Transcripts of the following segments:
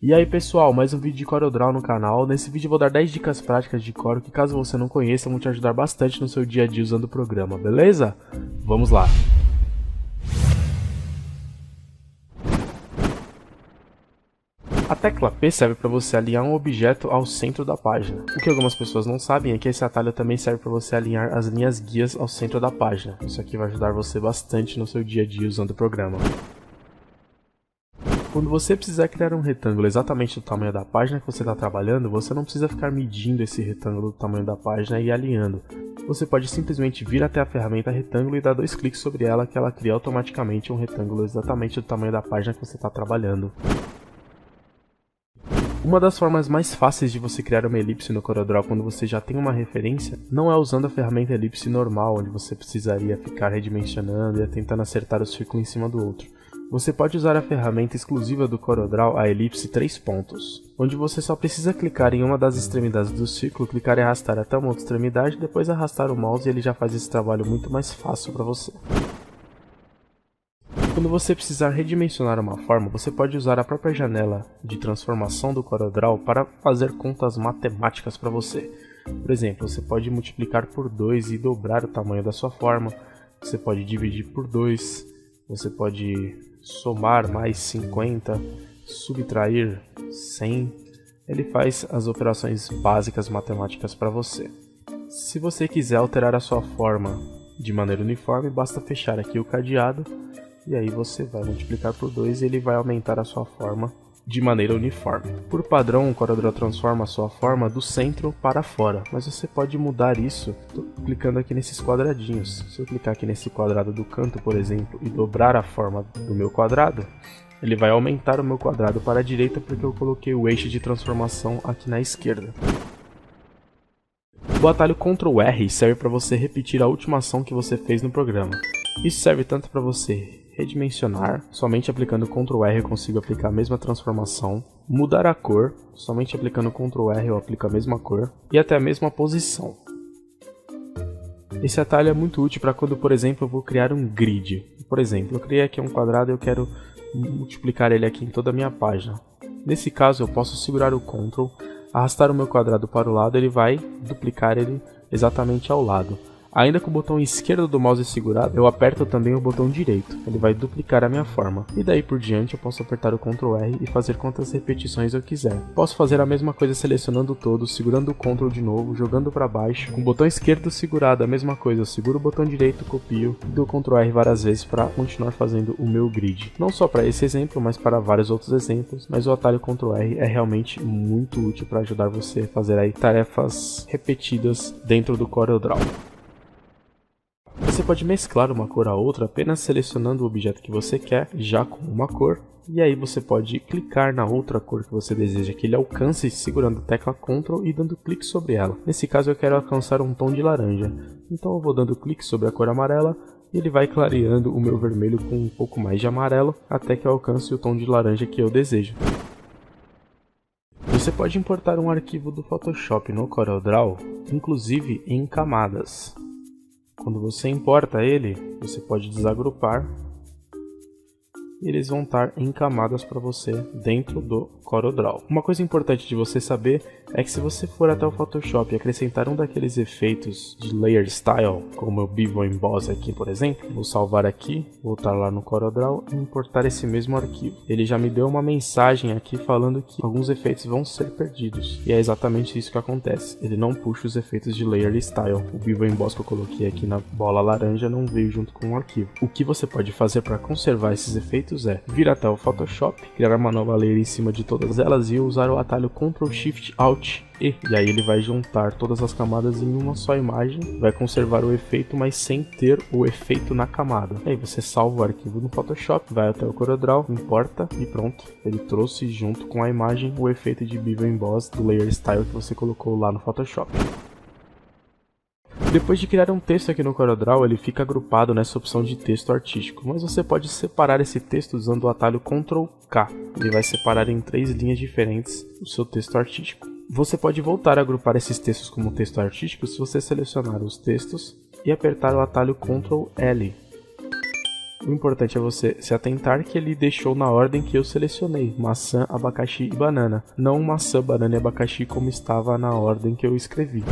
E aí pessoal, mais um vídeo de CorelDRAW no canal. Nesse vídeo eu vou dar 10 dicas práticas de Corel que, caso você não conheça, vão te ajudar bastante no seu dia a dia usando o programa, beleza? Vamos lá! A tecla P serve para você alinhar um objeto ao centro da página. O que algumas pessoas não sabem é que esse atalho também serve para você alinhar as linhas guias ao centro da página. Isso aqui vai ajudar você bastante no seu dia a dia usando o programa. Quando você precisar criar um retângulo exatamente do tamanho da página que você está trabalhando, você não precisa ficar medindo esse retângulo do tamanho da página e alinhando. Você pode simplesmente vir até a ferramenta retângulo e dar 2 cliques sobre ela, que ela cria automaticamente um retângulo exatamente do tamanho da página que você está trabalhando. Uma das formas mais fáceis de você criar uma elipse no CorelDRAW quando você já tem uma referência não é usando a ferramenta elipse normal, onde você precisaria ficar redimensionando e tentando acertar o círculo em cima do outro. Você pode usar a ferramenta exclusiva do CorelDRAW, a elipse 3 pontos, onde você só precisa clicar em uma das extremidades do círculo, clicar e arrastar até uma outra extremidade, depois arrastar o mouse e ele já faz esse trabalho muito mais fácil para você. Quando você precisar redimensionar uma forma, você pode usar a própria janela de transformação do CorelDRAW para fazer contas matemáticas para você. Por exemplo, você pode multiplicar por 2 e dobrar o tamanho da sua forma, você pode dividir por 2, você pode somar mais 50, subtrair 100, ele faz as operações básicas matemáticas para você. Se você quiser alterar a sua forma de maneira uniforme, basta fechar aqui o cadeado e aí você vai multiplicar por 2 e ele vai aumentar a sua forma de maneira uniforme. Por padrão, o CorelDRAW transforma a sua forma do centro para fora, mas você pode mudar isso clicando aqui nesses quadradinhos. Se eu clicar aqui nesse quadrado do canto, por exemplo, e dobrar a forma do meu quadrado, ele vai aumentar o meu quadrado para a direita porque eu coloquei o eixo de transformação aqui na esquerda. O atalho Ctrl R serve para você repetir a última ação que você fez no programa. Isso serve tanto para você redimensionar, somente aplicando Ctrl R eu consigo aplicar a mesma transformação, mudar a cor, somente aplicando Ctrl R eu aplico a mesma cor, e até a mesma posição. Esse atalho é muito útil para quando, por exemplo, eu vou criar um grid. Por exemplo, eu criei aqui um quadrado e eu quero multiplicar ele aqui em toda a minha página. Nesse caso eu posso segurar o Ctrl, arrastar o meu quadrado para o lado, ele vai duplicar ele exatamente ao lado. Ainda com o botão esquerdo do mouse segurado, eu aperto também o botão direito, ele vai duplicar a minha forma. E daí por diante eu posso apertar o Ctrl R e fazer quantas repetições eu quiser. Posso fazer a mesma coisa selecionando todo, segurando o Ctrl de novo, jogando para baixo. Com o botão esquerdo segurado, a mesma coisa, eu seguro o botão direito, copio e dou Ctrl R várias vezes para continuar fazendo o meu grid. Não só para esse exemplo, mas para vários outros exemplos, mas o atalho Ctrl R é realmente muito útil para ajudar você a fazer aí tarefas repetidas dentro do CorelDRAW. Você pode mesclar uma cor a outra apenas selecionando o objeto que você quer, já com uma cor, e aí você pode clicar na outra cor que você deseja que ele alcance segurando a tecla Ctrl e dando clique sobre ela. Nesse caso eu quero alcançar um tom de laranja, então eu vou dando clique sobre a cor amarela e ele vai clareando o meu vermelho com um pouco mais de amarelo até que eu alcance o tom de laranja que eu desejo. Você pode importar um arquivo do Photoshop no CorelDRAW, inclusive em camadas. Quando você importa ele, você pode desagrupar e eles vão estar em camadas para você dentro do CorelDRAW. Uma coisa importante de você saber é que se você for até o Photoshop e acrescentar um daqueles efeitos de Layer Style, como o Bevel Emboss aqui, por exemplo, vou salvar aqui, voltar lá no CorelDRAW e importar esse mesmo arquivo. Ele já me deu uma mensagem aqui falando que alguns efeitos vão ser perdidos, e é exatamente isso que acontece. Ele não puxa os efeitos de Layer Style. O Bevel Emboss que eu coloquei aqui na bola laranja não veio junto com o arquivo. O que você pode fazer para conservar esses efeitos é vir até o Photoshop, criar uma nova layer em cima de todas elas e usar o atalho Ctrl Shift Alt E. E aí ele vai juntar todas as camadas em uma só imagem, vai conservar o efeito, mas sem ter o efeito na camada. Aí você salva o arquivo no Photoshop, vai até o CorelDRAW, importa e pronto. Ele trouxe junto com a imagem o efeito de Bevel Emboss do Layer Style que você colocou lá no Photoshop. Depois de criar um texto aqui no CorelDRAW, ele fica agrupado nessa opção de texto artístico, mas você pode separar esse texto usando o atalho Ctrl K. Ele vai separar em 3 linhas diferentes o seu texto artístico. Você pode voltar a agrupar esses textos como texto artístico se você selecionar os textos e apertar o atalho Ctrl L. O importante é você se atentar que ele deixou na ordem que eu selecionei, maçã, abacaxi e banana, não maçã, banana e abacaxi como estava na ordem que eu escrevi.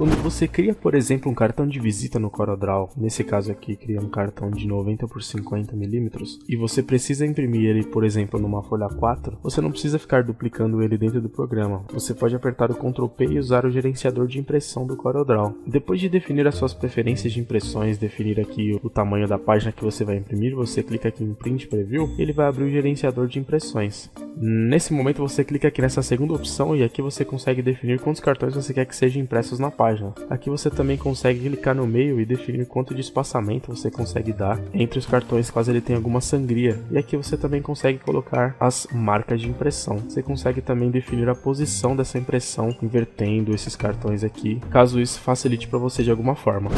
Quando você cria, por exemplo, um cartão de visita no CorelDRAW, nesse caso aqui, cria um cartão de 90 por 50 mm, e você precisa imprimir ele, por exemplo, numa folha 4, você não precisa ficar duplicando ele dentro do programa. Você pode apertar o Ctrl P e usar o gerenciador de impressão do CorelDRAW. Depois de definir as suas preferências de impressões, definir aqui o tamanho da página que você vai imprimir, você clica aqui em Print Preview e ele vai abrir o gerenciador de impressões. Nesse momento você clica aqui nessa segunda opção e aqui você consegue definir quantos cartões você quer que sejam impressos na página. Aqui você também consegue clicar no meio e definir quanto de espaçamento você consegue dar entre os cartões caso ele tenha alguma sangria. E aqui você também consegue colocar as marcas de impressão. Você consegue também definir a posição dessa impressão invertendo esses cartões aqui, caso isso facilite para você de alguma forma.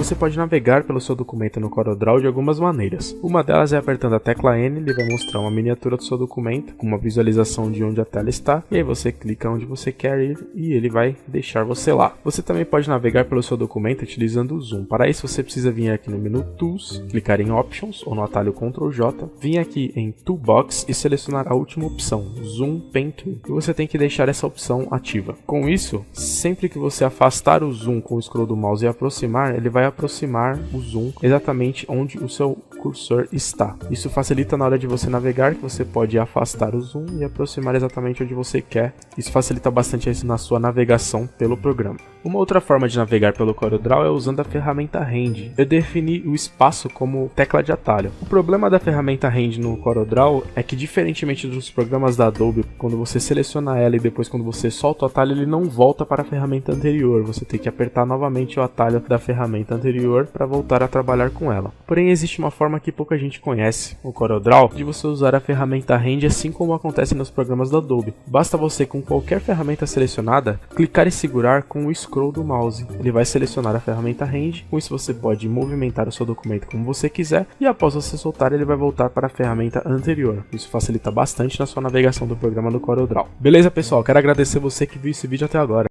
Você pode navegar pelo seu documento no CorelDRAW de algumas maneiras. Uma delas é apertando a tecla N, ele vai mostrar uma miniatura do seu documento, com uma visualização de onde a tela está, e aí você clica onde você quer ir e ele vai deixar você lá. Você também pode navegar pelo seu documento utilizando o Zoom. Para isso você precisa vir aqui no menu Tools, clicar em Options ou no atalho Ctrl J, vir aqui em Toolbox e selecionar a última opção, Zoom Pen Tool, e você tem que deixar essa opção ativa. Com isso, sempre que você afastar o zoom com o scroll do mouse e aproximar, ele vai aproximar o zoom exatamente onde o seu cursor está. Isso facilita na hora de você navegar, que você pode afastar o zoom e aproximar exatamente onde você quer. Isso facilita bastante isso na sua navegação pelo programa. Uma outra forma de navegar pelo CorelDRAW é usando a ferramenta Hand. Eu defini o espaço como tecla de atalho. O problema da ferramenta Hand no CorelDRAW é que, diferentemente dos programas da Adobe, quando você seleciona ela e depois quando você solta o atalho, ele não volta para a ferramenta anterior. Você tem que apertar novamente o atalho da ferramenta anterior para voltar a trabalhar com ela. Porém, existe uma forma que pouca gente conhece, o CorelDRAW, de você usar a ferramenta Hand assim como acontece nos programas da Adobe. Basta você, com qualquer ferramenta selecionada, clicar e segurar com o scroll do mouse. Ele vai selecionar a ferramenta Hand, com isso você pode movimentar o seu documento como você quiser e após você soltar ele vai voltar para a ferramenta anterior. Isso facilita bastante na sua navegação do programa do CorelDRAW. Beleza, pessoal? Quero agradecer você que viu esse vídeo até agora.